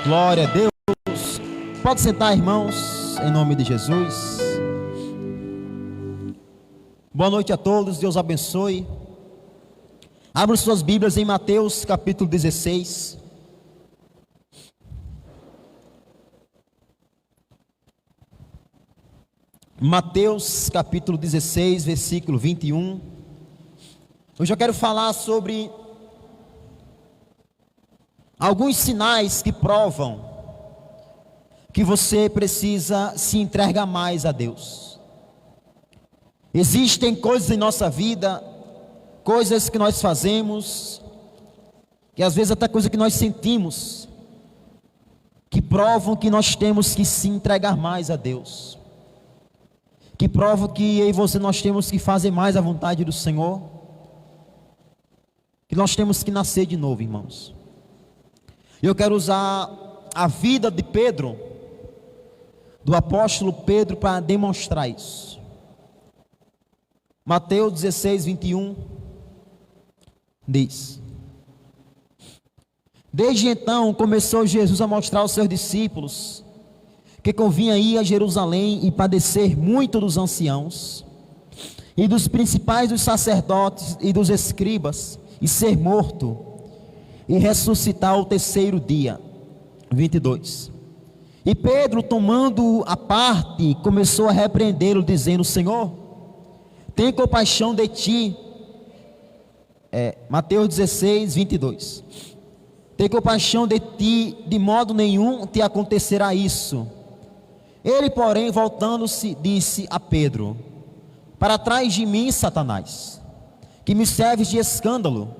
Glória a Deus. Pode sentar, irmãos, em nome de Jesus. Boa noite a todos, Deus abençoe. Abra suas Bíblias em Mateus capítulo 16. Mateus capítulo 16, versículo 21. Hoje eu quero falar sobre alguns sinais que provam que você precisa se entregar mais a Deus. Existem coisas em nossa vida, coisas que nós fazemos, que às vezes até coisas que nós sentimos, que provam que nós temos que se entregar mais a Deus, que provam que eu e você nós temos que fazer mais a vontade do Senhor, que nós temos que nascer de novo, irmãos. Eu quero usar a vida de Pedro, do apóstolo Pedro, para demonstrar isso. Mateus 16, 21 diz: Desde então começou Jesus a mostrar aos seus discípulos que convinha ir a Jerusalém e padecer muito dos anciãos e dos principais dos sacerdotes e dos escribas, e ser morto e ressuscitar ao terceiro dia. 22. E Pedro, tomando a parte, começou a repreendê-lo, dizendo: Senhor, tem compaixão de ti. Mateus 16, 22. Tem compaixão de ti, de modo nenhum te acontecerá isso. Ele, porém, voltando-se, disse a Pedro: Para trás de mim, Satanás, que me serves de escândalo,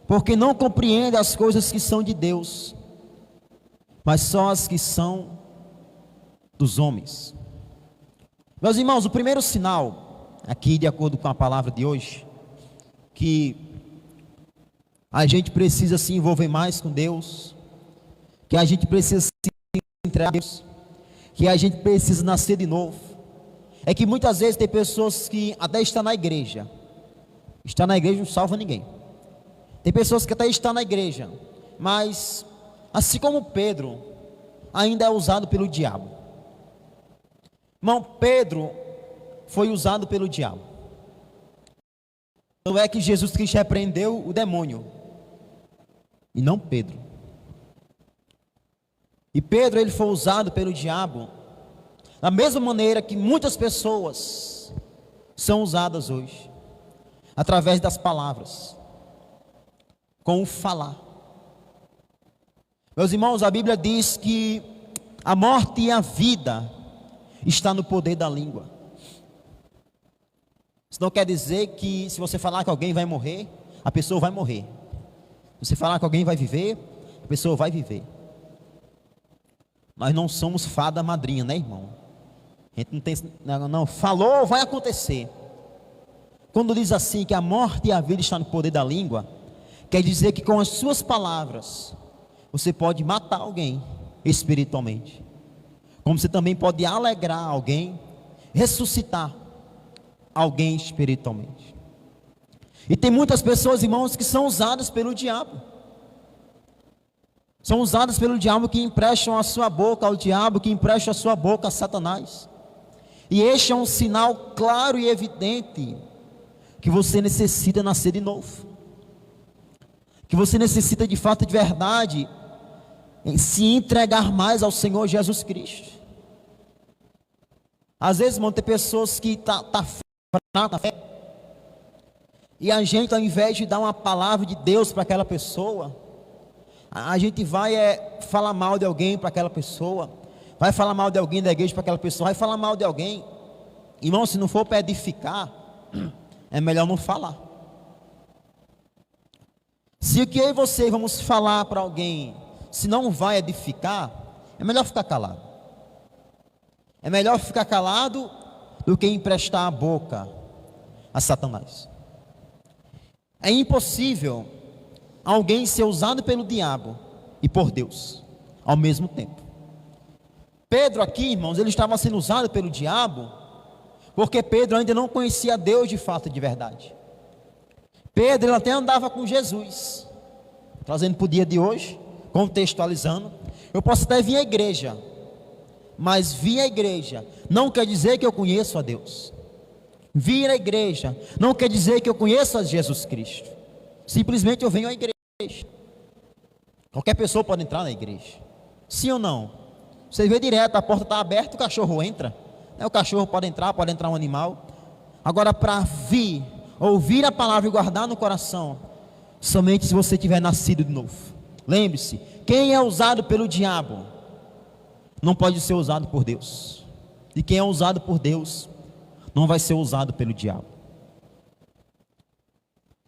porque não compreende as coisas que são de Deus, mas só as que são dos homens. Meus irmãos, o primeiro sinal, aqui de acordo com a palavra de hoje, que a gente precisa se envolver mais com Deus, que a gente precisa se entregar a Deus, que a gente precisa nascer de novo, é que muitas vezes tem pessoas que até estão na igreja, não salva ninguém. Tem pessoas que até estão na igreja, mas assim como Pedro, ainda é usado pelo diabo. Irmão, Pedro foi usado pelo diabo. Não é que Jesus Cristo repreendeu o demônio, e não Pedro. E Pedro, ele foi usado pelo diabo, da mesma maneira que muitas pessoas são usadas hoje, através das palavras, com o falar. Meus irmãos, a Bíblia diz que a morte e a vida está no poder da língua. Isso não quer dizer que se você falar que alguém vai morrer, a pessoa vai morrer. Se você falar que alguém vai viver, a pessoa vai viver. Nós não somos fada madrinha, né, irmão? A gente não tem, não, falou, vai acontecer. Quando diz assim que a morte e a vida estão no poder da língua, quer dizer que com as suas palavras você pode matar alguém espiritualmente, como você também pode alegrar alguém, ressuscitar alguém espiritualmente. E tem muitas pessoas, irmãos, que são usadas pelo diabo. São usadas pelo diabo, que emprestam a sua boca ao diabo, que emprestam a sua boca a Satanás. E este é um sinal claro e evidente que você necessita nascer de novo, que você necessita de fato, de verdade, em se entregar mais ao Senhor Jesus Cristo. Às vezes, irmão, tem pessoas que tá fraca na fé, e a gente, ao invés de dar uma palavra de Deus para aquela pessoa, a gente vai falar mal de alguém para aquela pessoa, vai falar mal de alguém da igreja para aquela pessoa, vai falar mal de alguém. Irmão, se não for para edificar, é melhor não falar. Se o que eu e você vamos falar para alguém, se não vai edificar, é melhor ficar calado. É melhor ficar calado do que emprestar a boca a Satanás. É impossível alguém ser usado pelo diabo e por Deus ao mesmo tempo. Pedro aqui, irmãos, ele estava sendo usado pelo diabo, porque Pedro ainda não conhecia Deus de fato, de verdade. Pedro, ele até andava com Jesus, trazendo para o dia de hoje, contextualizando. Eu posso até vir à igreja, mas vir à igreja não quer dizer que eu conheço a Deus. Vir à igreja não quer dizer que eu conheço a Jesus Cristo. Simplesmente eu venho à igreja. Qualquer pessoa pode entrar na igreja. Sim ou não? Você vê direto, a porta está aberta, o cachorro entra. O cachorro pode entrar um animal. Agora, para vir, ouvir a palavra e guardar no coração, somente se você tiver nascido de novo. Lembre-se, quem é usado pelo diabo não pode ser usado por Deus. E quem é usado por Deus não vai ser usado pelo diabo.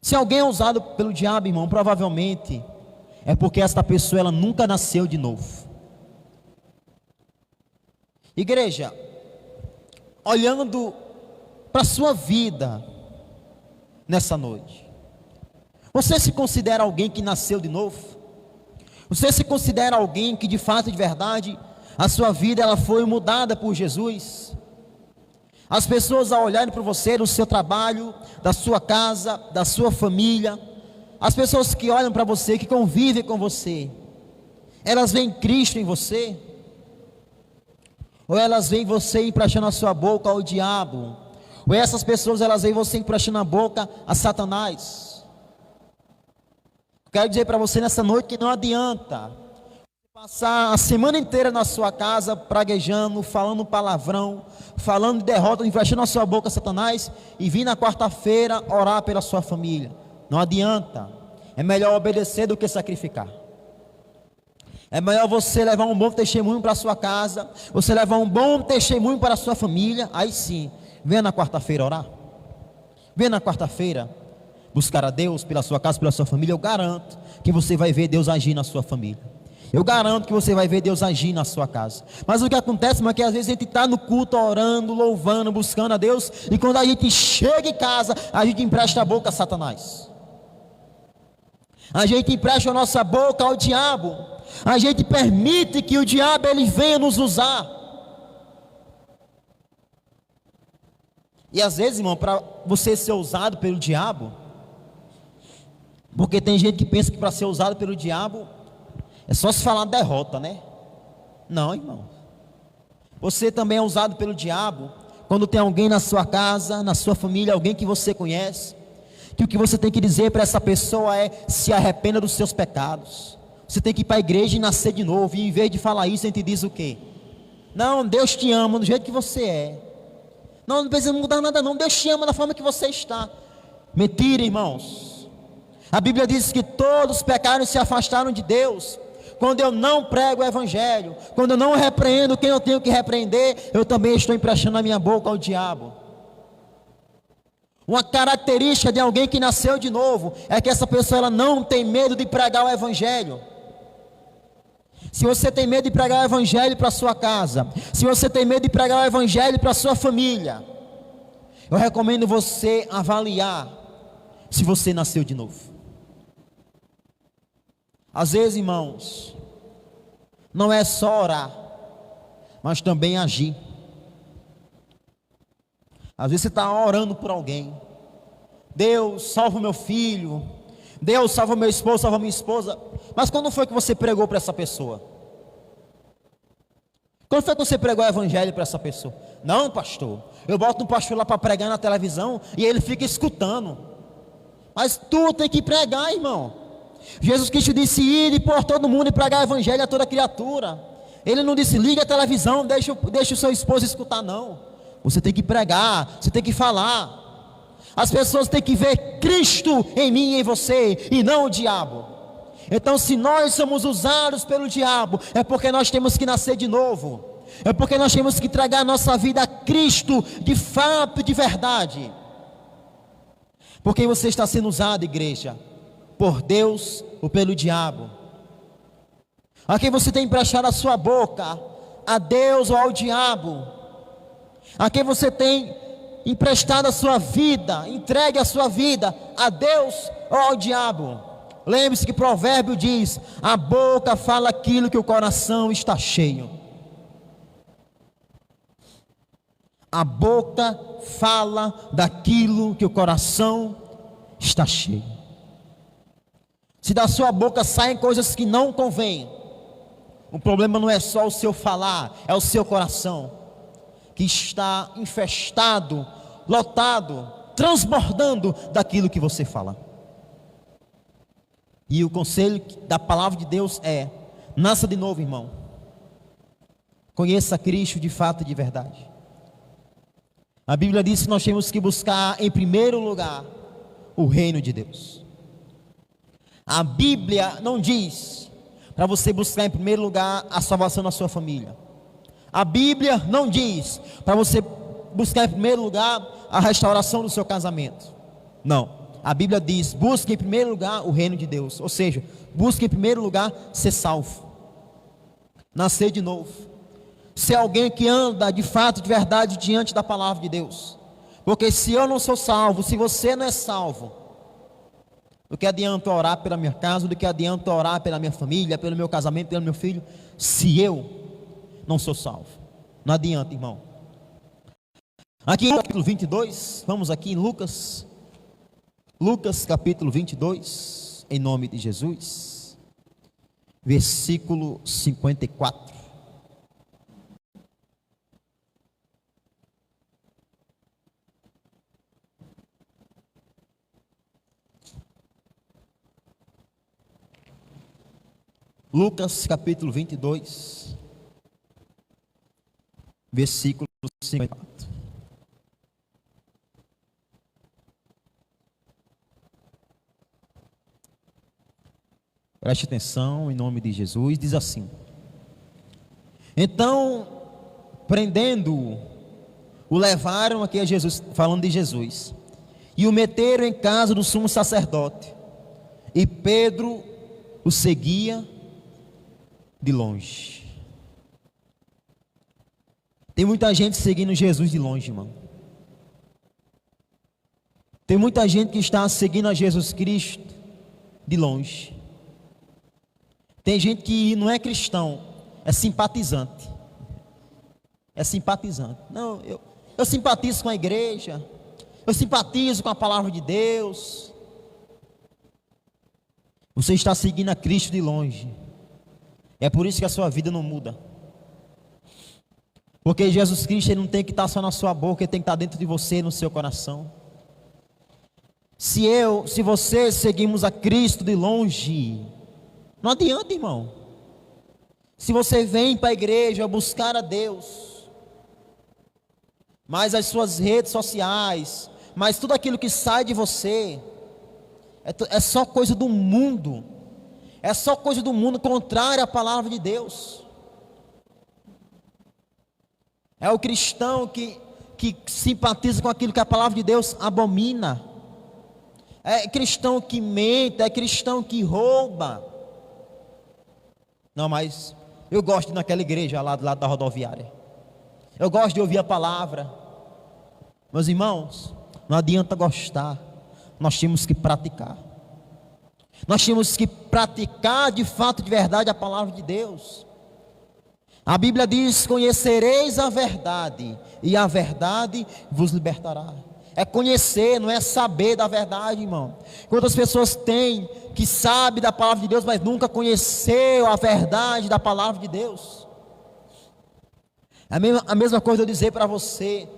Se alguém é usado pelo diabo, irmão, provavelmente é porque esta pessoa ela nunca nasceu de novo. Igreja, olhando para a sua vida nessa noite, você se considera alguém que nasceu de novo? Você se considera alguém que de fato, de verdade, a sua vida ela foi mudada por Jesus? As pessoas ao olharem para você, do seu trabalho, da sua casa, da sua família, as pessoas que olham para você, que convivem com você, elas veem Cristo em você? Ou elas veem você emprestando a sua boca ao diabo? Ou essas pessoas elas veem você emprestando a boca a Satanás? Quero dizer para você nessa noite que não adianta passar a semana inteira na sua casa praguejando, falando palavrão, falando de derrota, emprestando a sua boca a Satanás e vir na quarta-feira orar pela sua família. Não adianta. É melhor obedecer do que sacrificar. É melhor você levar um bom testemunho para a sua casa, você levar um bom testemunho para a sua família. Aí sim, venha na quarta-feira orar. Venha na quarta-feira buscar a Deus pela sua casa, pela sua família. Eu garanto que você vai ver Deus agir na sua família. Eu garanto que você vai ver Deus agir na sua casa. Mas o que acontece, irmão, é que às vezes a gente está no culto orando, louvando, buscando a Deus, e quando a gente chega em casa, a gente empresta a boca a Satanás. A gente empresta a nossa boca ao diabo. A gente permite que o diabo ele venha nos usar. E às vezes, irmão, para você ser usado pelo diabo, porque tem gente que pensa que para ser usado pelo diabo é só se falar derrota, né? Não, irmão. Você também é usado pelo diabo quando tem alguém na sua casa, na sua família, alguém que você conhece, que o que você tem que dizer para essa pessoa é: se arrependa dos seus pecados. Você tem que ir para a igreja e nascer de novo. E em vez de falar isso, a gente diz o quê? Não, Deus te ama do jeito que você é. Não precisa mudar nada não, Deus te ama da forma que você está. Mentira, irmãos. A Bíblia diz que todos pecaram e se afastaram de Deus. Quando eu não prego o evangelho, quando eu não repreendo quem eu tenho que repreender, eu também estou emprestando a minha boca ao diabo. Uma característica de alguém que nasceu de novo é que essa pessoa ela não tem medo de pregar o evangelho. Se você tem medo de pregar o evangelho para a sua casa, se você tem medo de pregar o evangelho para a sua família, eu recomendo você avaliar se você nasceu de novo. Às vezes, irmãos, não é só orar, mas também agir. Às vezes você está orando por alguém. Deus, salva o meu filho. Deus, salva meu esposo, salva minha esposa. Mas quando foi que você pregou para essa pessoa? Quando foi que você pregou o evangelho para essa pessoa? Não, pastor, eu boto um pastor lá para pregar na televisão e ele fica escutando. Mas tu tem que pregar, irmão. Jesus Cristo disse: ir por todo mundo e pregar o evangelho a toda criatura. Ele não disse: liga a televisão, deixa o seu esposo escutar, não. Você tem que pregar, você tem que falar. As pessoas têm que ver Cristo em mim e em você, e não o diabo. Então, se nós somos usados pelo diabo, é porque nós temos que nascer de novo. É porque nós temos que entregar a nossa vida a Cristo, de fato, de verdade. Por quem você está sendo usado, igreja? Por Deus ou pelo diabo? A quem você tem emprestado a sua boca? A Deus ou ao diabo? A quem você tem emprestado a sua vida, entregue a sua vida a Deus ou ao diabo? Lembre-se que provérbio diz: a boca fala aquilo que o coração está cheio. A boca fala daquilo que o coração está cheio. Se da sua boca saem coisas que não convêm, O problema não é só o seu falar, é o seu coração, que está infestado, lotado, transbordando daquilo que você fala. E o conselho da palavra de Deus é: nasça de novo, irmão. Conheça Cristo de fato e de verdade. A Bíblia diz que nós temos que buscar em primeiro lugar o reino de Deus. A Bíblia não diz para você buscar em primeiro lugar a salvação da sua família. A Bíblia não diz para você buscar em primeiro lugar a restauração do seu casamento. Não. A Bíblia diz: busque em primeiro lugar o reino de Deus. Ou seja, busque em primeiro lugar ser salvo, nascer de novo, ser alguém que anda de fato, de verdade, diante da palavra de Deus. Porque se eu não sou salvo, se você não é salvo, do que adianta orar pela minha casa, do que adianta orar pela minha família, pelo meu casamento, pelo meu filho, se eu não sou salvo? Não adianta, irmão. Aqui no capítulo 22, vamos aqui em Lucas capítulo 22, em nome de Jesus, versículo 54. Lucas capítulo 22, versículo 54. Preste atenção, em nome de Jesus, diz assim: então, prendendo-o, o levaram aqui a Jesus, falando de Jesus, e o meteram em casa do sumo sacerdote, e Pedro o seguia de longe. Tem muita gente seguindo Jesus de longe, irmão. Tem muita gente que está seguindo a Jesus Cristo de longe. Tem gente que não é cristão, é simpatizante. É simpatizante. Não, eu simpatizo com a igreja, eu simpatizo com a palavra de Deus. Você está seguindo a Cristo de longe. É por isso que a sua vida não muda. Porque Jesus Cristo, ele não tem que estar só na sua boca, ele tem que estar dentro de você, no seu coração. Se você seguimos a Cristo de longe, não adianta, irmão. Se você vem para a igreja buscar a Deus, mas as suas redes sociais, mas tudo aquilo que sai de você, é só coisa do mundo. É só coisa do mundo contrária à palavra de Deus. É o cristão que simpatiza com aquilo que a palavra de Deus abomina. É cristão que mente, é cristão que rouba. Não, mas eu gosto de ir naquela igreja lá do lado da rodoviária. Eu gosto de ouvir a palavra. Meus irmãos, não adianta gostar, nós temos que praticar. Nós temos que praticar de fato, de verdade, a palavra de Deus. A Bíblia diz: conhecereis a verdade, e a verdade vos libertará. É conhecer, não é saber da verdade, irmão. Quantas pessoas têm que sabem da palavra de Deus, mas nunca conheceu a verdade da palavra de Deus? A mesma coisa eu dizer para você: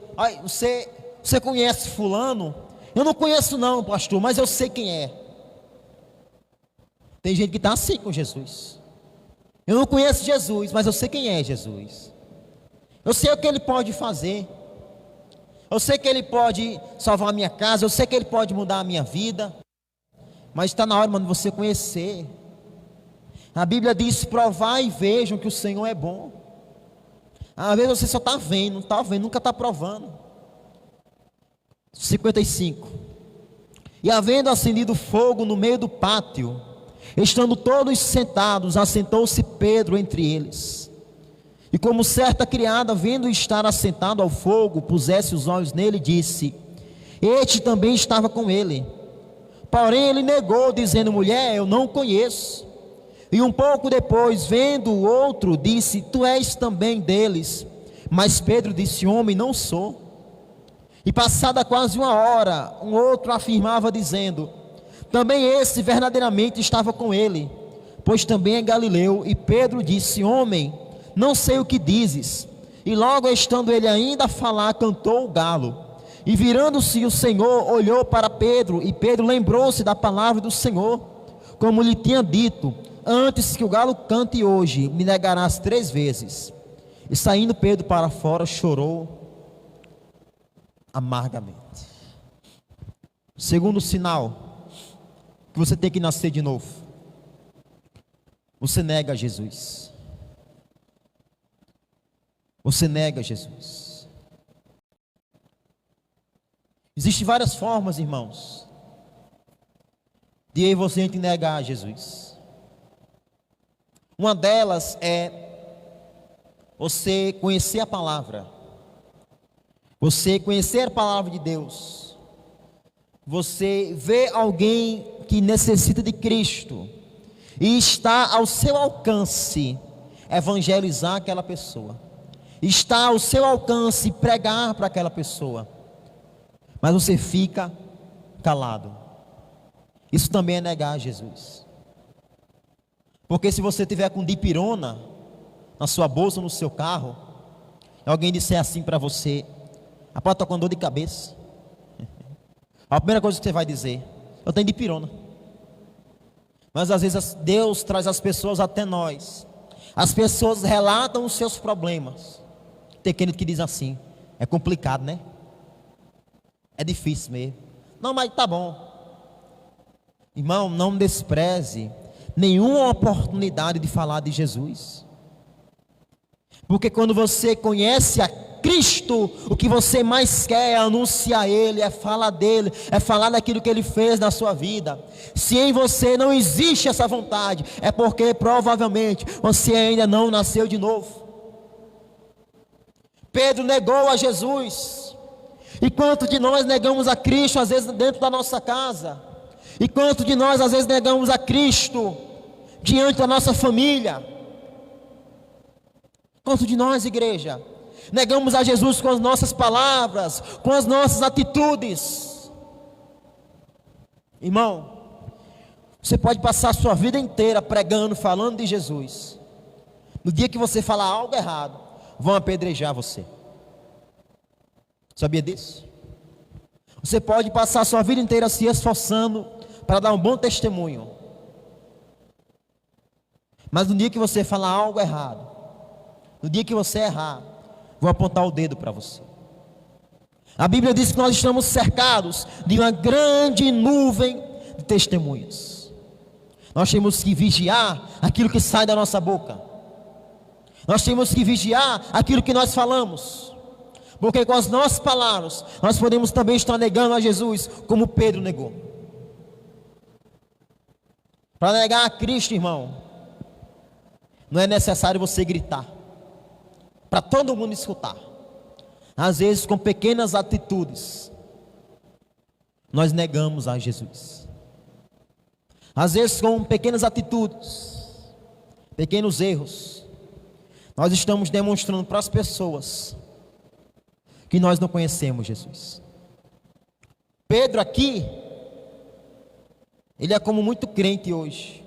você conhece fulano? Eu não conheço não, pastor, mas eu sei quem é. Tem gente que está assim com Jesus. Eu não conheço Jesus, mas eu sei quem é Jesus. Eu sei o que Ele pode fazer. Eu sei que Ele pode salvar a minha casa. Eu sei que Ele pode mudar a minha vida. Mas está na hora, mano, de você conhecer. A Bíblia diz: provai e vejam que o Senhor é bom. Às vezes você só está vendo, não está vendo, nunca está provando. 55. E havendo acendido fogo no meio do pátio, estando todos sentados, assentou-se Pedro entre eles. E como certa criada, vendo estar assentado ao fogo, pusesse os olhos nele, disse: este também estava com ele. Porém ele negou, dizendo: mulher, eu não o conheço. E um pouco depois, vendo o outro, disse: tu és também deles. Mas Pedro disse: homem, não sou. E passada quase uma hora, um outro afirmava, dizendo: também esse verdadeiramente estava com ele, pois também é galileu. E Pedro disse: homem, não sei o que dizes. E logo estando ele ainda a falar, cantou o galo. E virando-se o Senhor, olhou para Pedro, e Pedro lembrou-se da palavra do Senhor, como lhe tinha dito: antes que o galo cante hoje, me negarás 3 vezes. E saindo Pedro para fora, chorou amargamente. Segundo sinal que você tem que nascer de novo: você nega Jesus. Você nega Jesus. Existem várias formas, irmãos, de você negar Jesus. Uma delas é você conhecer a palavra. Você conhecer a palavra de Deus. Você vê alguém que necessita de Cristo e está ao seu alcance evangelizar aquela pessoa. Está ao seu alcance pregar para aquela pessoa. Mas você fica calado. Isso também é negar Jesus. Porque se você tiver com dipirona na sua bolsa, no seu carro, e alguém disser assim para você: rapaz, estou com dor de cabeça, a primeira coisa que você vai dizer: eu tenho dipirona. Mas às vezes Deus traz as pessoas até nós. As pessoas relatam os seus problemas. Tem aquele que diz assim: é complicado, né? É difícil mesmo. Não, mas tá bom. Irmão, não despreze nenhuma oportunidade de falar de Jesus. Porque quando você conhece a Cristo, o que você mais quer é anunciar Ele, é falar dele, é falar daquilo que Ele fez na sua vida. Se em você não existe essa vontade, é porque provavelmente você ainda não nasceu de novo. Pedro negou a Jesus. E quanto de nós negamos a Cristo, às vezes dentro da nossa casa? E quanto de nós às vezes negamos a Cristo diante da nossa família? Quanto de nós, igreja, negamos a Jesus com as nossas palavras, com as nossas atitudes? Irmão, você pode passar a sua vida inteira pregando, falando de Jesus. No dia que você falar algo errado, vão apedrejar você. Sabia disso? Você pode passar a sua vida inteira se esforçando para dar um bom testemunho. Mas no dia que você falar algo errado, no dia que você errar, vou apontar o dedo para você. A Bíblia diz que nós estamos cercados de uma grande nuvem de testemunhas. Nós temos que vigiar aquilo que sai da nossa boca. Nós temos que vigiar aquilo que nós falamos. Porque com as nossas palavras, nós podemos também estar negando a Jesus, como Pedro negou. Para negar a Cristo, irmão, não é necessário você gritar para todo mundo escutar. Às vezes, com pequenas atitudes, nós negamos a Jesus. Às vezes, com pequenas atitudes, pequenos erros, nós estamos demonstrando para as pessoas que nós não conhecemos Jesus. Pedro aqui, ele é como muito crente hoje.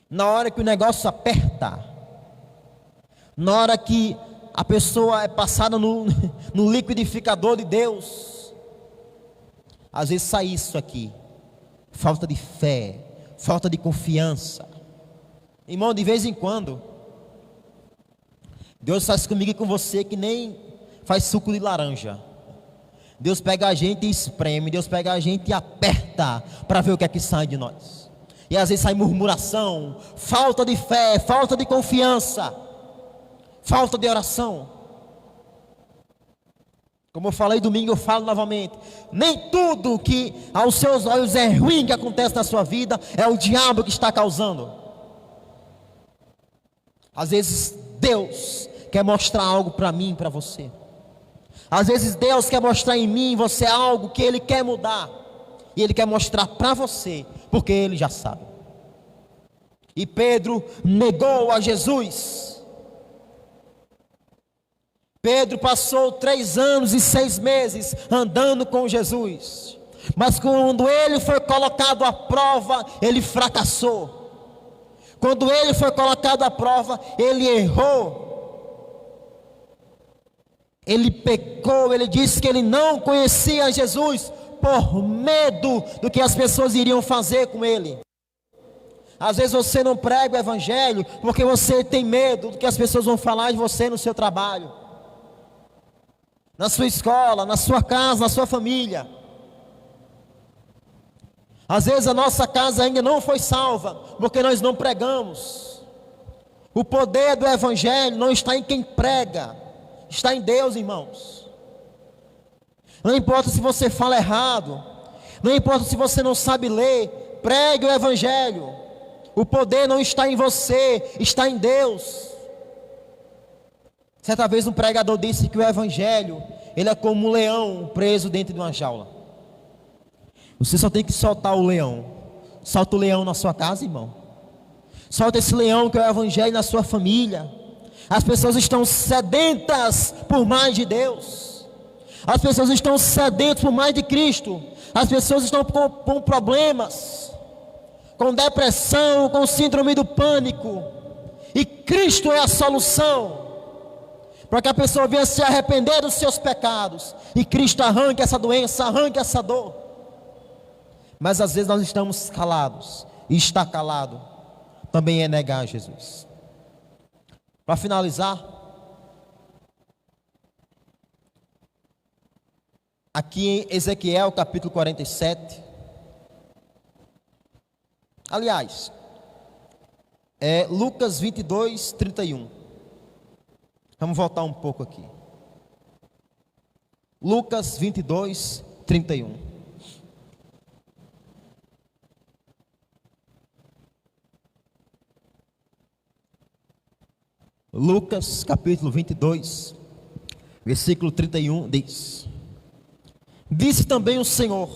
Na hora que o negócio aperta, na hora que a pessoa é passada no liquidificador de Deus, às vezes sai isso aqui: falta de fé, falta de confiança. Irmão, de vez em quando, Deus faz comigo e com você que nem faz suco de laranja. Deus pega a gente e espreme, Deus pega a gente e aperta para ver o que é que sai de nós. E às vezes sai murmuração, falta de fé, falta de confiança, falta de oração. Como eu falei domingo, eu falo novamente: nem tudo que aos seus olhos é ruim que acontece na sua vida é o diabo que está causando. Às vezes Deus quer mostrar algo para mim e para você. Às vezes Deus quer mostrar em mim e você algo que Ele quer mudar, e Ele quer mostrar para você, porque Ele já sabe. E Pedro negou a Jesus. Pedro passou 3 anos e 6 meses andando com Jesus, mas quando ele foi colocado à prova, ele fracassou. Quando ele foi colocado à prova, ele errou. Ele pecou, ele disse que ele não conhecia Jesus por medo do que as pessoas iriam fazer com ele. Às vezes você não prega o evangelho porque você tem medo do que as pessoas vão falar de você no seu trabalho, na sua escola, na sua casa, na sua família. Às vezes a nossa casa ainda não foi salva porque nós não pregamos. O poder do evangelho não está em quem prega, está em Deus, irmãos. Não importa se você fala errado, não importa se você não sabe ler, pregue o evangelho. O poder não está em você, está em Deus. Certa vez um pregador disse que o evangelho, ele é como um leão preso dentro de uma jaula. Você só tem que soltar o leão. Solta o leão na sua casa, irmão. Solta esse leão que é o evangelho na sua família. As pessoas estão sedentas por mais de Deus. As pessoas estão sedentas por mais de Cristo. As pessoas estão com problemas, com depressão, com síndrome do pânico. E Cristo é a solução para que a pessoa venha se arrepender dos seus pecados. E Cristo arranque essa doença, arranque essa dor. Mas às vezes nós estamos calados. E estar calado também é negar Jesus. Para finalizar, aqui em Ezequiel capítulo 47. Aliás, é Lucas 22, 31. Vamos voltar um pouco aqui. Lucas 22, 31. Lucas capítulo 22, versículo 31 diz: Disse também o Senhor: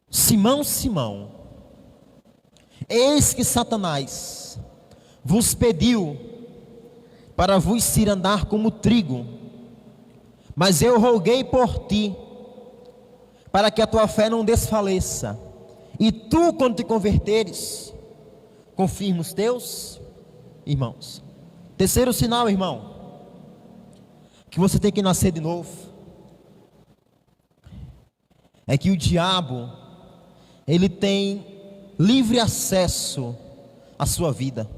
Simão, Simão, eis que Satanás vos pediu para vos cirandar como trigo, mas eu roguei por ti, para que a tua fé não desfaleça, e tu, quando te converteres, confirma os teus irmãos. Terceiro sinal, irmão, que você tem que nascer de novo, é que o diabo, ele tem livre acesso à sua vida.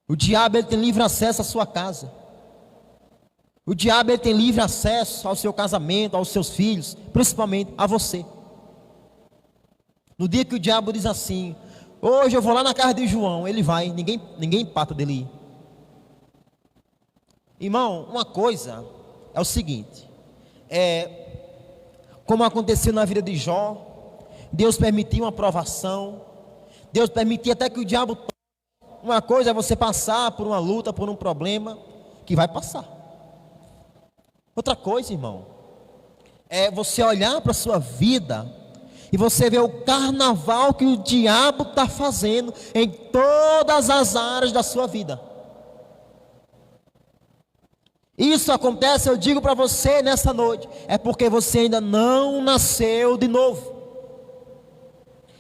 O diabo, ele tem livre acesso à sua casa. O diabo, ele tem livre acesso ao seu casamento, aos seus filhos, principalmente a você. No dia que o diabo diz assim: hoje eu vou lá na casa de João, ele vai, ninguém empata dele ir. Irmão, uma coisa é o seguinte, como aconteceu na vida de Jó, Deus permitiu uma provação, Deus permitiu até que o diabo. Uma coisa é você passar por uma luta, por um problema, que vai passar. Outra coisa, irmão, é você olhar para a sua vida e você ver o carnaval que o diabo está fazendo em todas as áreas da sua vida. Isso acontece, eu digo para você nessa noite, é porque você ainda não nasceu de novo.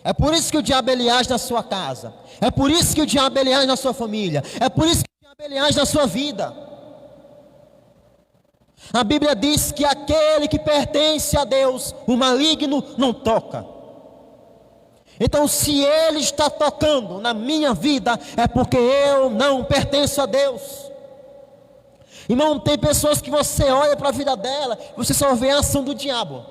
É por isso que o diabo ele age na sua casa. É por isso que o diabo ele age na sua família. É por isso que o diabo ele age na sua vida. A Bíblia diz que aquele que pertence a Deus, o maligno não toca. Então, se ele está tocando na minha vida, é porque eu não pertenço a Deus. Irmão, tem pessoas que você olha para a vida dela, você só vê a ação do diabo.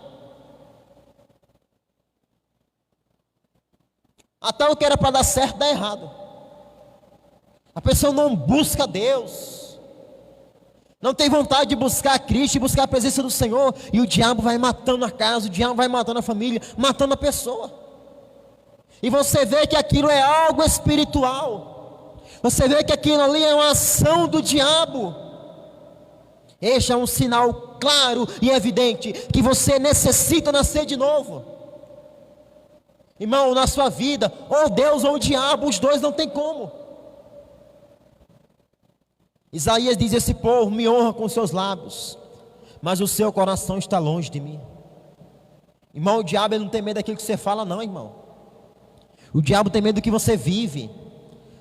Até o que era para dar certo, dá errado. A pessoa não busca Deus, não tem vontade de buscar Cristo, de buscar a presença do Senhor, e o diabo vai matando a casa, o diabo vai matando a família, matando a pessoa. E você vê que aquilo é algo espiritual, você vê que aquilo ali é uma ação do diabo. Este é um sinal claro e evidente que você necessita nascer de novo. Irmão, na sua vida, ou Deus ou o diabo, os dois não tem como. Isaías diz: esse povo me honra com seus lábios, mas o seu coração está longe de mim. Irmão, o diabo ele não tem medo daquilo que você fala não, irmão. O diabo tem medo do que você vive.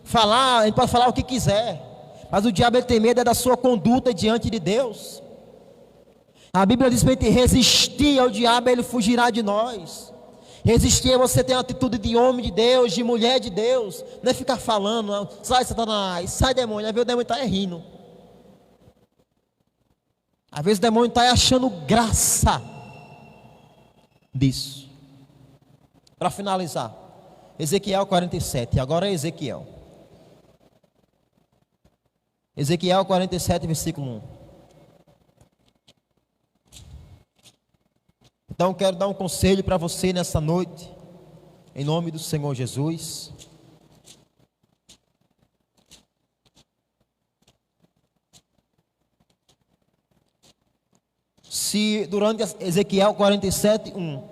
Falar, ele pode falar o que quiser, mas o diabo ele tem medo da sua conduta diante de Deus. A Bíblia diz para a gente resistir ao diabo, ele fugirá de nós. Resistir é você ter uma atitude de homem de Deus, de mulher de Deus. Não é ficar falando, não. Sai Satanás, sai demônio. Às vezes o demônio está rindo. Às vezes o demônio está achando graça disso. Para finalizar, Ezequiel 47, agora é Ezequiel. Ezequiel 47, versículo 1. Então quero dar um conselho para você nessa noite, em nome do Senhor Jesus. Se durante Ezequiel 47, 1,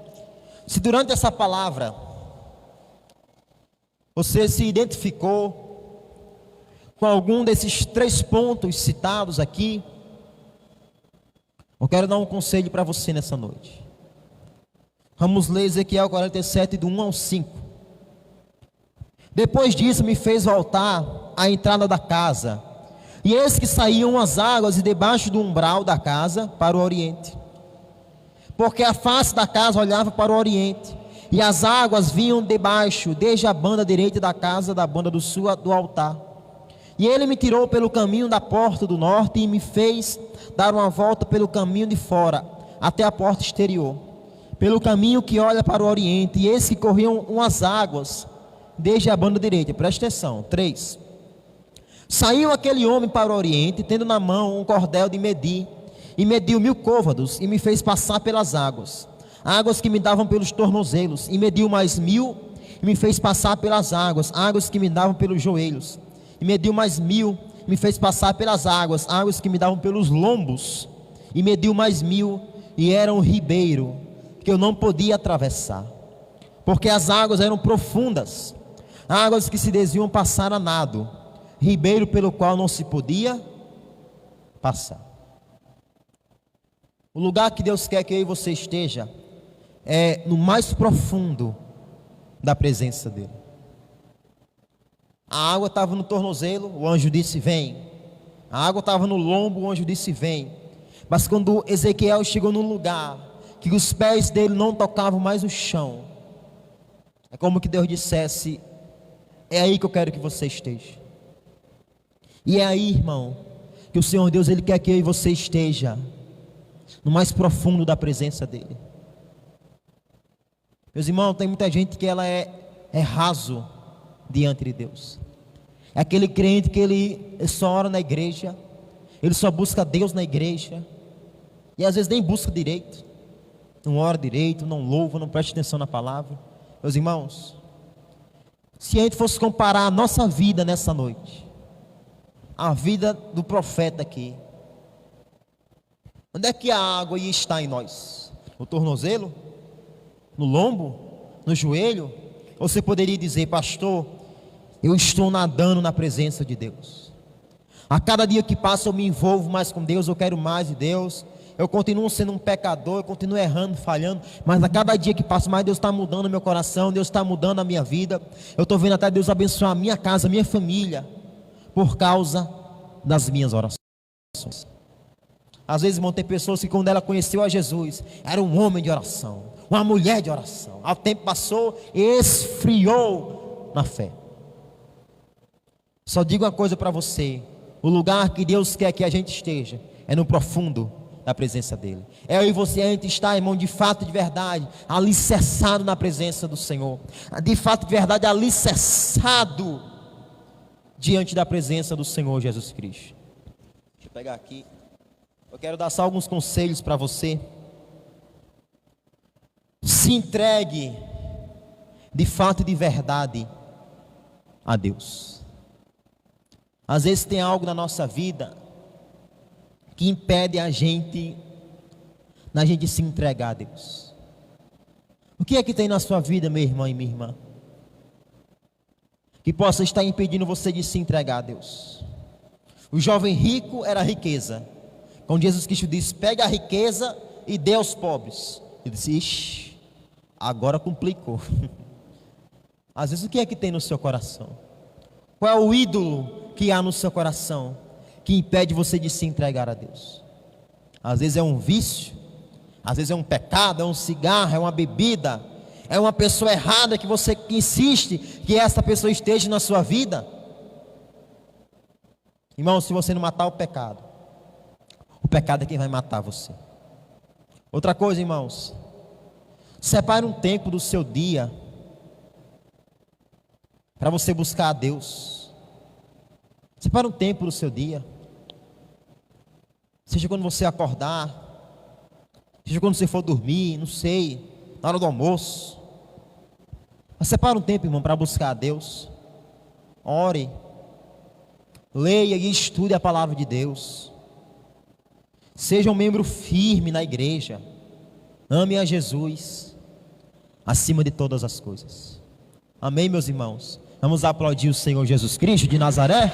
se durante essa palavra você se identificou com algum desses 3 pontos citados aqui, eu quero dar um conselho para você nessa noite. Vamos ler Ezequiel 47, do 1 ao 5. Depois disso me fez voltar à entrada da casa, e eis que saíam as águas de debaixo do umbral da casa para o oriente, porque a face da casa olhava para o oriente, e as águas vinham debaixo, desde a banda direita da casa, da banda do sul do altar. E ele me tirou pelo caminho da porta do norte, e me fez dar uma volta pelo caminho de fora, até a porta exterior, pelo caminho que olha para o oriente, e eis que corriam umas águas, desde a banda direita. Presta atenção. 3. Saiu aquele homem para o oriente, tendo na mão um cordel de medir, e mediu 1000 côvados, e me fez passar pelas águas, águas que me davam pelos tornozelos, e mediu mais 1000, e me fez passar pelas águas, águas que me davam pelos joelhos, e mediu mais 1000, e me fez passar pelas águas, águas que me davam pelos lombos, e mediu mais 1000, e era um ribeiro que eu não podia atravessar, porque as águas eram profundas, águas que se desviam passar a nado, ribeiro pelo qual não se podia passar. O lugar que Deus quer que eu e você esteja é no mais profundo da presença dele. A água estava no tornozelo, o anjo disse vem. A água estava no lombo, o anjo disse vem. Mas quando Ezequiel chegou num lugar que os pés dele não tocavam mais o chão, é como que Deus dissesse: é aí que eu quero que você esteja. E é aí, irmão, que o Senhor Deus, Ele quer que eu e você esteja no mais profundo da presença dele. Meus irmãos, tem muita gente que ela é raso diante de Deus. É aquele crente que ele só ora na igreja, ele só busca Deus na igreja, e às vezes nem busca direito, não ora direito, não louva, não presta atenção na palavra. Meus irmãos, se a gente fosse comparar a nossa vida nessa noite, a vida do profeta aqui, onde é que a água ia estar em nós? No tornozelo? No lombo? No joelho? Ou você poderia dizer: pastor, eu estou nadando na presença de Deus. A cada dia que passa eu me envolvo mais com Deus, eu quero mais de Deus. Eu continuo sendo um pecador, eu continuo errando, falhando, mas a cada dia que passa mais Deus está mudando meu coração, Deus está mudando a minha vida. Eu estou vendo até Deus abençoar a minha casa, a minha família, por causa das minhas orações. Às vezes, irmão, tem pessoas que quando ela conheceu a Jesus, era um homem de oração, uma mulher de oração. Ao tempo passou e esfriou na fé. Só digo uma coisa para você: o lugar que Deus quer que a gente esteja é no profundo da presença dele. É eu e você, a gente está, irmão, de fato, de verdade, alicerçado na presença do Senhor, de fato, de verdade, alicerçado diante da presença do Senhor Jesus Cristo. Deixa eu pegar aqui. Eu quero dar só alguns conselhos para você. Se entregue de fato e de verdade a Deus. Às vezes tem algo na nossa vida que impede a gente, da gente se entregar a Deus. O que é que tem na sua vida, meu irmão e minha irmã, que possa estar impedindo você de se entregar a Deus? O jovem rico era a riqueza. Quando Jesus Cristo disse: pega a riqueza e dê aos pobres, ele disse: ixi, agora complicou. Às vezes o que é que tem no seu coração? Qual é o ídolo que há no seu coração que impede você de se entregar a Deus? Às vezes é um vício, às vezes é um pecado, é um cigarro, é uma bebida, é uma pessoa errada que você insiste que essa pessoa esteja na sua vida. Irmão, se você não matar o pecado é quem vai matar você. Outra coisa, irmãos, separe um tempo do seu dia para você buscar a Deus. Separe um tempo do seu dia, seja quando você acordar, seja quando você for dormir, não sei, na hora do almoço. Mas separe um tempo, irmão, para buscar a Deus. Ore, leia e estude a palavra de Deus. Seja um membro firme na igreja. Ame a Jesus acima de todas as coisas. Amém, meus irmãos? Vamos aplaudir o Senhor Jesus Cristo de Nazaré?